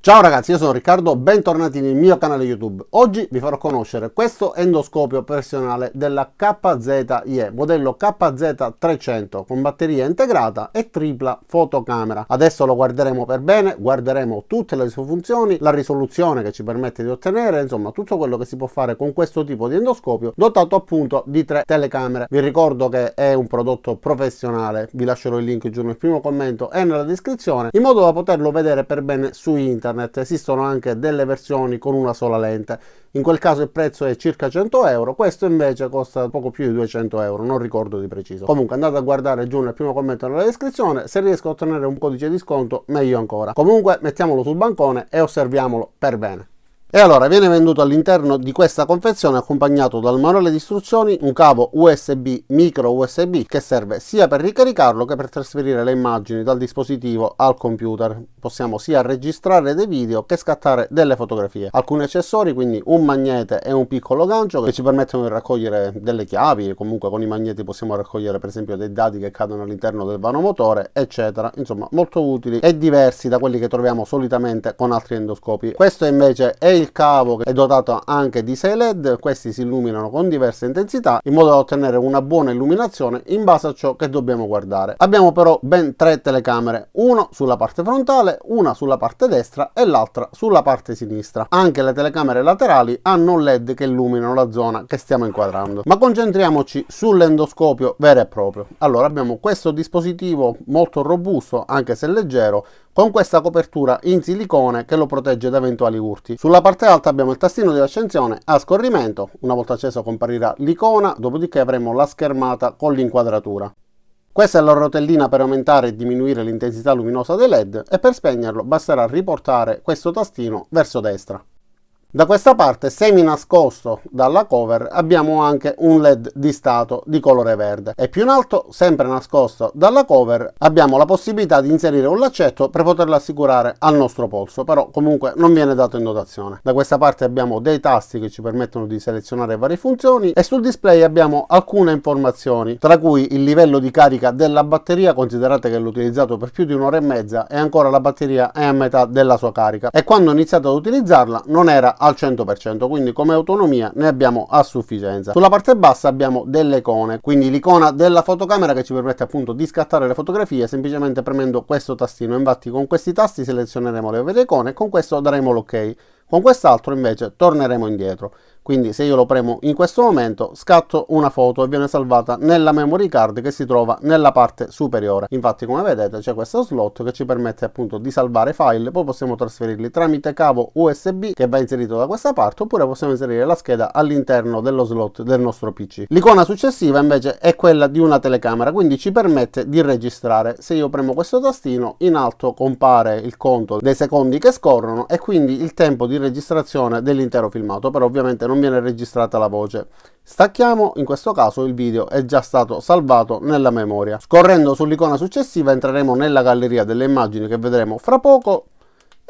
Ciao ragazzi, io sono Riccardo, bentornati nel mio canale YouTube. Oggi vi farò conoscere questo endoscopio professionale della KZIE, modello KZ300 con batteria integrata e tripla fotocamera. Adesso lo guarderemo per bene, guarderemo tutte le sue funzioni, la risoluzione che ci permette di ottenere, insomma tutto quello che si può fare con questo tipo di endoscopio dotato appunto di 3 telecamere. Vi ricordo che è un prodotto professionale, vi lascerò il link giù nel primo commento e nella descrizione, in modo da poterlo vedere per bene su internet. Esistono anche delle versioni con una sola lente, in quel caso il prezzo è circa 100 euro, questo invece costa poco più di 200 euro, non ricordo di preciso. Comunque andate a guardare giù nel primo commento nella descrizione, se riesco a ottenere un codice di sconto meglio ancora. Comunque mettiamolo sul bancone e osserviamolo per bene. E allora viene venduto all'interno di questa confezione accompagnato dal manuale di istruzioni, un cavo USB micro USB che serve sia per ricaricarlo che per trasferire le immagini dal dispositivo al computer. Possiamo sia registrare dei video che scattare delle fotografie. Alcuni accessori, quindi un magnete e un piccolo gancio che ci permettono di raccogliere delle chiavi, comunque con i magneti possiamo raccogliere per esempio dei dati che cadono all'interno del vano motore, eccetera. Insomma molto utili e diversi da quelli che troviamo solitamente con altri endoscopi. Questo invece è il cavo, che è dotato anche di 6 LED, questi si illuminano con diverse intensità in modo da ottenere una buona illuminazione in base a ciò che dobbiamo guardare. Abbiamo però ben 3 telecamere, uno sulla parte frontale, una sulla parte destra e l'altra sulla parte sinistra. Anche le telecamere laterali hanno LED che illuminano la zona che stiamo inquadrando. Ma concentriamoci sull'endoscopio vero e proprio. Allora abbiamo questo dispositivo molto robusto, anche se leggero, con questa copertura in silicone che lo protegge da eventuali urti. Sulla parte alta abbiamo il tastino di accensione a scorrimento, una volta acceso comparirà l'icona, dopodiché avremo la schermata con l'inquadratura. Questa è la rotellina per aumentare e diminuire l'intensità luminosa dei LED e per spegnerlo basterà riportare questo tastino verso destra. Da questa parte, semi nascosto dalla cover, abbiamo anche un LED di stato di colore verde e più in alto, sempre nascosto dalla cover, abbiamo la possibilità di inserire un laccetto per poterlo assicurare al nostro polso, però comunque non viene dato in dotazione. Da questa parte abbiamo dei tasti che ci permettono di selezionare varie funzioni e sul display abbiamo alcune informazioni, tra cui il livello di carica della batteria, considerate che l'ho utilizzato per più di un'ora e mezza e ancora la batteria è a metà della sua carica e quando ho iniziato ad utilizzarla non era al 100%, quindi come autonomia ne abbiamo a sufficienza. Sulla parte bassa abbiamo delle icone, quindi l'icona della fotocamera che ci permette appunto di scattare le fotografie semplicemente premendo questo tastino. Infatti con questi tasti selezioneremo le varie icone e con questo daremo l'ok. Con quest'altro invece torneremo indietro, quindi se io lo premo in questo momento scatto una foto e viene salvata nella memory card che si trova nella parte superiore. Infatti come vedete c'è questo slot che ci permette appunto di salvare file, poi possiamo trasferirli tramite cavo USB che va inserito da questa parte, oppure possiamo inserire la scheda all'interno dello slot del nostro PC. L'icona successiva invece è quella di una telecamera, quindi ci permette di registrare. Se io premo questo tastino in alto compare il conto dei secondi che scorrono e quindi il tempo di registrazione dell'intero filmato, però ovviamente non viene registrata la voce. Stacchiamo, in questo caso il video è già stato salvato nella memoria. Scorrendo sull'icona successiva entreremo nella galleria delle immagini che vedremo fra poco.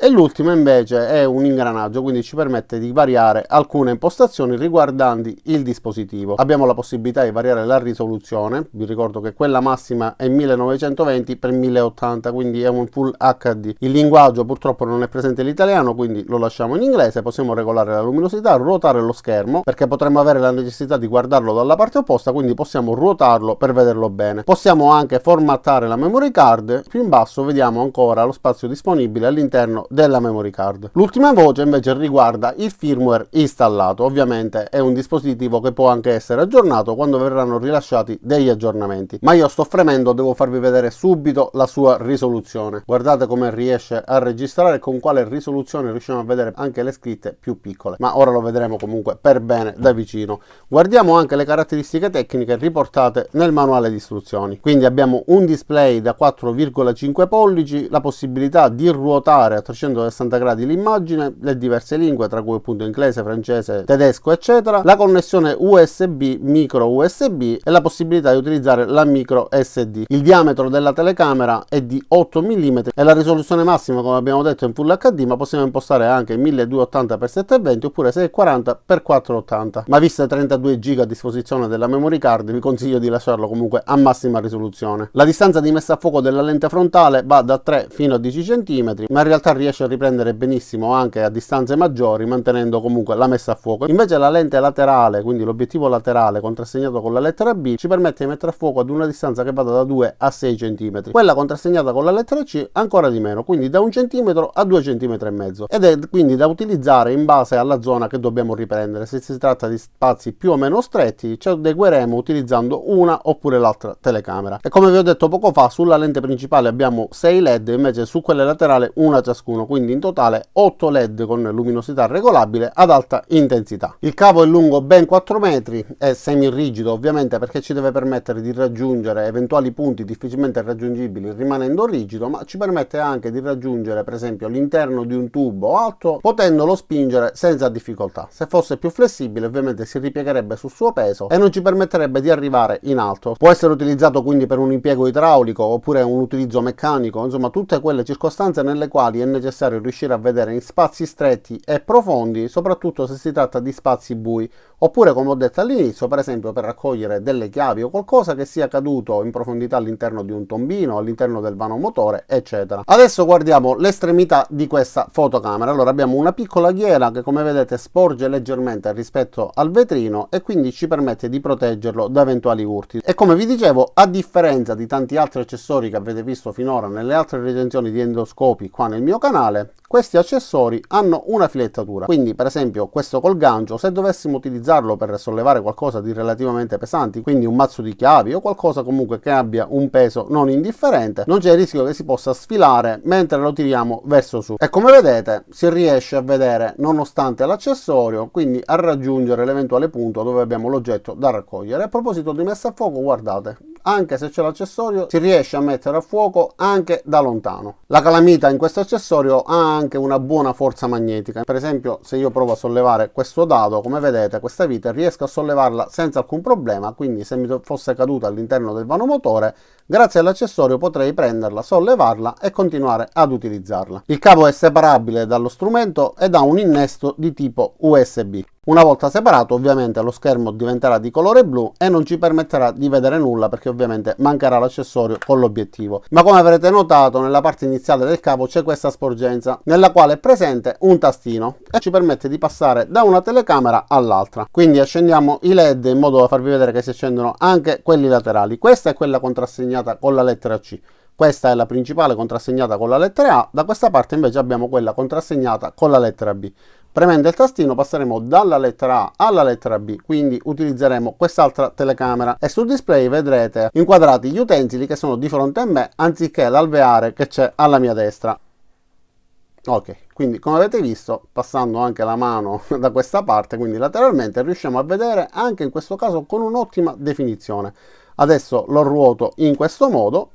E l'ultimo invece è un ingranaggio, quindi ci permette di variare alcune impostazioni riguardanti il dispositivo. Abbiamo la possibilità di variare la risoluzione, vi ricordo che quella massima è 1920x1080, quindi è un Full HD. Il linguaggio purtroppo non è presente l'italiano, quindi lo lasciamo in inglese. Possiamo regolare la luminosità, ruotare lo schermo, perché potremmo avere la necessità di guardarlo dalla parte opposta, quindi possiamo ruotarlo per vederlo bene. Possiamo anche formattare la memory card. Più in basso vediamo ancora lo spazio disponibile all'interno della memory card. L'ultima voce invece riguarda il firmware installato. Ovviamente è un dispositivo che può anche essere aggiornato quando verranno rilasciati degli aggiornamenti, ma io sto fremendo, devo farvi vedere subito la sua risoluzione. Guardate come riesce a registrare e con quale risoluzione riusciamo a vedere anche le scritte più piccole, ma ora lo vedremo comunque per bene da vicino. Guardiamo anche le caratteristiche tecniche riportate nel manuale di istruzioni. Quindi abbiamo un display da 4,5 pollici, la possibilità di ruotare a 360 gradi l'immagine, le diverse lingue tra cui appunto inglese, francese, tedesco eccetera, la connessione USB micro USB e la possibilità di utilizzare la micro SD. Il diametro della telecamera è di 8 mm e la risoluzione massima come abbiamo detto è in Full HD, ma possiamo impostare anche 1280x720 oppure 640x480, ma viste 32 GB a disposizione della memory card vi consiglio di lasciarlo comunque a massima risoluzione. La distanza di messa a fuoco della lente frontale va da 3 fino a 10 cm, ma in realtà riesce riesce a riprendere benissimo anche a distanze maggiori, mantenendo comunque la messa a fuoco. Invece la lente laterale, quindi l'obiettivo laterale contrassegnato con la lettera B, ci permette di mettere a fuoco ad una distanza che vada da 2 a 6 cm. Quella contrassegnata con la lettera C ancora di meno, quindi da 1 cm a 2 cm e mezzo. Ed è quindi da utilizzare in base alla zona che dobbiamo riprendere. Se si tratta di spazi più o meno stretti, ci adegueremo utilizzando una oppure l'altra telecamera. E come vi ho detto poco fa, sulla lente principale abbiamo 6 LED, invece su quelle laterali una ciascuno, quindi in totale 8 LED con luminosità regolabile ad alta intensità. Il cavo è lungo ben 4 metri, è semirigido ovviamente perché ci deve permettere di raggiungere eventuali punti difficilmente raggiungibili rimanendo rigido, ma ci permette anche di raggiungere per esempio l'interno di un tubo alto potendolo spingere senza difficoltà. Se fosse più flessibile ovviamente si ripiegherebbe sul suo peso e non ci permetterebbe di arrivare in alto. Può essere utilizzato quindi per un impiego idraulico oppure un utilizzo meccanico, insomma tutte quelle circostanze nelle quali è necessario riuscire a vedere in spazi stretti e profondi, soprattutto se si tratta di spazi bui, oppure come ho detto all'inizio, per esempio per raccogliere delle chiavi o qualcosa che sia caduto in profondità all'interno di un tombino, all'interno del vano motore, eccetera. Adesso guardiamo l'estremità di questa fotocamera. Allora abbiamo una piccola ghiera che come vedete sporge leggermente rispetto al vetrino e quindi ci permette di proteggerlo da eventuali urti. E come vi dicevo, a differenza di tanti altri accessori che avete visto finora nelle altre recensioni di endoscopi qua nel mio canale, questi accessori hanno una filettatura. Quindi per esempio questo col gancio, se dovessimo utilizzarlo per sollevare qualcosa di relativamente pesante, quindi un mazzo di chiavi o qualcosa comunque che abbia un peso non indifferente, non c'è il rischio che si possa sfilare mentre lo tiriamo verso su. E come vedete si riesce a vedere nonostante l'accessorio, quindi a raggiungere l'eventuale punto dove abbiamo l'oggetto da raccogliere. A proposito di messa a fuoco, guardate, anche se c'è l'accessorio si riesce a mettere a fuoco anche da lontano. La calamita in questo accessorio ha anche una buona forza magnetica. Per esempio se io provo a sollevare questo dado, come vedete questa vite riesco a sollevarla senza alcun problema, quindi se mi fosse caduta all'interno del vano motore, grazie all'accessorio potrei prenderla, sollevarla e continuare ad utilizzarla. Il cavo è separabile dallo strumento ed ha un innesto di tipo USB. Una volta separato ovviamente lo schermo diventerà di colore blu e non ci permetterà di vedere nulla perché ovviamente mancherà l'accessorio con l'obiettivo. Ma come avrete notato nella parte iniziale del cavo c'è questa sporgenza nella quale è presente un tastino e ci permette di passare da una telecamera all'altra. Quindi accendiamo i LED in modo da farvi vedere che si accendono anche quelli laterali. Questa è quella contrassegnata con la lettera C. Questa è la principale contrassegnata con la lettera A, da questa parte invece abbiamo quella contrassegnata con la lettera B. Premendo il tastino passeremo dalla lettera A alla lettera B, quindi utilizzeremo quest'altra telecamera e sul display vedrete inquadrati gli utensili che sono di fronte a me anziché l'alveare che c'è alla mia destra. Ok, quindi come avete visto, passando anche la mano da questa parte, quindi lateralmente, riusciamo a vedere anche in questo caso con un'ottima definizione. Adesso lo ruoto in questo modo.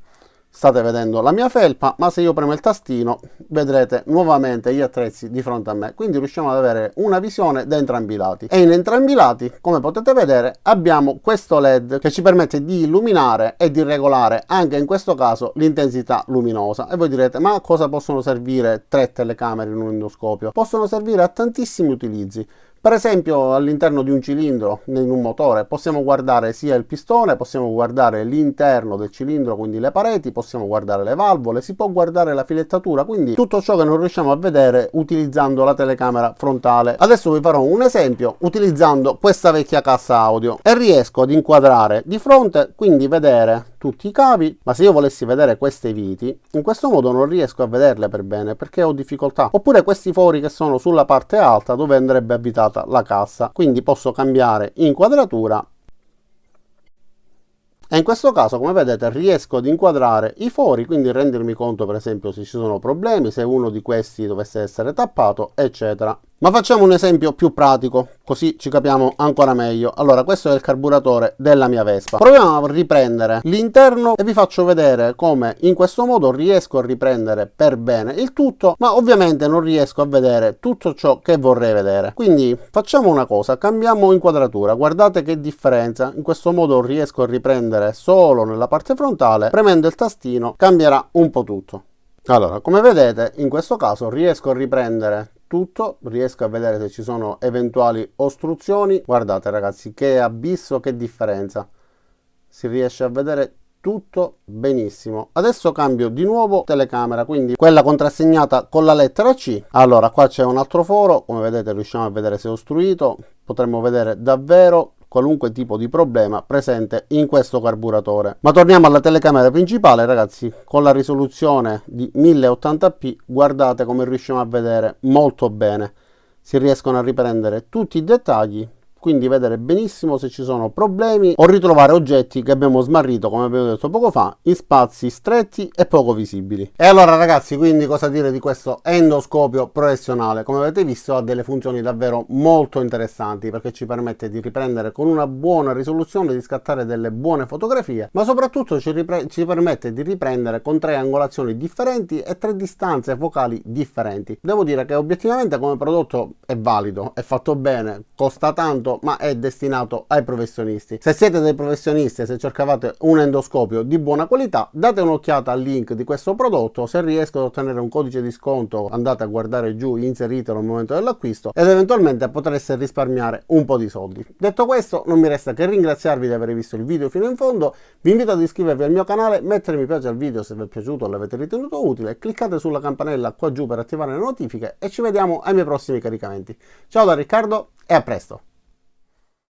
State vedendo la mia felpa, ma se io premo il tastino vedrete nuovamente gli attrezzi di fronte a me, quindi riusciamo ad avere una visione da entrambi i lati. E in entrambi i lati, come potete vedere, abbiamo questo LED che ci permette di illuminare e di regolare anche in questo caso l'intensità luminosa. E voi direte, ma a cosa possono servire 3 telecamere in un endoscopio? Possono servire a tantissimi utilizzi. Per esempio all'interno di un cilindro, in un motore, possiamo guardare sia il pistone, possiamo guardare l'interno del cilindro, quindi le pareti, possiamo guardare le valvole, si può guardare la filettatura, quindi tutto ciò che non riusciamo a vedere utilizzando la telecamera frontale. Adesso vi farò un esempio utilizzando questa vecchia cassa audio e riesco ad inquadrare di fronte, quindi vedere tutti i cavi, ma se io volessi vedere queste viti, in questo modo non riesco a vederle per bene perché ho difficoltà. Oppure questi fori che sono sulla parte alta dove andrebbe avvitata la cassa, quindi posso cambiare inquadratura e in questo caso come vedete riesco ad inquadrare i fori, quindi rendermi conto per esempio se ci sono problemi, se uno di questi dovesse essere tappato, eccetera. Ma facciamo un esempio più pratico, così ci capiamo ancora meglio. Allora, questo è il carburatore della mia Vespa. Proviamo a riprendere l'interno e vi faccio vedere come in questo modo riesco a riprendere per bene il tutto, ma ovviamente non riesco a vedere tutto ciò che vorrei vedere. Quindi facciamo una cosa, cambiamo inquadratura. Guardate che differenza, in questo modo riesco a riprendere solo nella parte frontale, premendo il tastino cambierà un po' tutto. Allora, come vedete, in questo caso riesco a riprendere tutto, riesco a vedere se ci sono eventuali ostruzioni. Guardate ragazzi, che abisso, che differenza. Si riesce a vedere tutto benissimo. Adesso cambio di nuovo telecamera, quindi quella contrassegnata con la lettera C. Allora, qua c'è un altro foro, come vedete riusciamo a vedere se è ostruito, potremmo vedere davvero qualunque tipo di problema presente in questo carburatore. Ma torniamo alla telecamera principale, ragazzi. Con la risoluzione di 1080p guardate come riusciamo a vedere molto bene, si riescono a riprendere tutti i dettagli, quindi vedere benissimo se ci sono problemi o ritrovare oggetti che abbiamo smarrito, come abbiamo detto poco fa, in spazi stretti e poco visibili. E allora, ragazzi, quindi cosa dire di questo endoscopio professionale? Come avete visto ha delle funzioni davvero molto interessanti, perché ci permette di riprendere con una buona risoluzione, di scattare delle buone fotografie, ma soprattutto ci permette di riprendere con 3 angolazioni differenti e 3 distanze focali differenti. Devo dire che obiettivamente come prodotto è valido, è fatto bene, costa tanto, ma è destinato ai professionisti. Se siete dei professionisti e se cercavate un endoscopio di buona qualità, date un'occhiata al link di questo prodotto. Se riesco ad ottenere un codice di sconto, andate a guardare giù, inseritelo al momento dell'acquisto ed eventualmente potreste risparmiare un po' di soldi. Detto questo, non mi resta che ringraziarvi di aver visto il video fino in fondo. Vi invito ad iscrivervi al mio canale, mettere mi piace al video se vi è piaciuto o l'avete ritenuto utile, cliccate sulla campanella qua giù per attivare le notifiche e ci vediamo ai miei prossimi caricamenti. Ciao da Riccardo e a presto!